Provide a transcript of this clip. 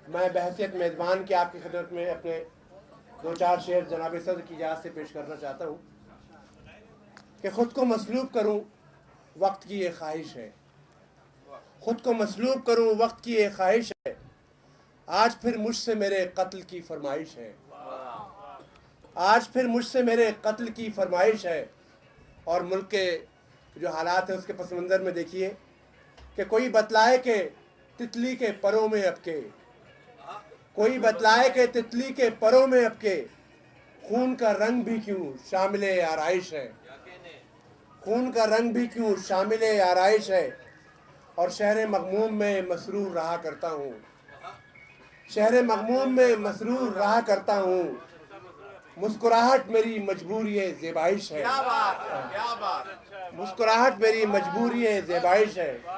میں بحیثیت میزبان کے آپ کی خدمت میں اپنے دو چار شعر جناب صدر کی اجازت سے پیش کرنا چاہتا ہوں کہ خود کو مسلوب کروں وقت کی یہ خواہش ہے، خود کو مسلوب کروں وقت کی یہ خواہش ہے، آج پھر مجھ سے میرے قتل کی فرمائش ہے، آج پھر مجھ سے میرے قتل کی فرمائش ہے۔ اور ملک کے جو حالات ہیں اس کے پس منظر میں دیکھیے کہ کوئی بتلائے کہ تتلی کے پروں میں اب کے، کوئی بتلائے کہ تتلی کے پروں میں اب کے، خون کا رنگ بھی کیوں شامل آرائش ہے، خون کا رنگ بھی کیوں شامل آرائش ہے۔ اور شہر مغموم میں مسرور رہا کرتا ہوں، شہر مغموم میں مسرور رہا کرتا ہوں، مسکراہٹ میری مجبوری زیبائش ہے، مسکراہٹ میری مجبوری زیبائش ہے۔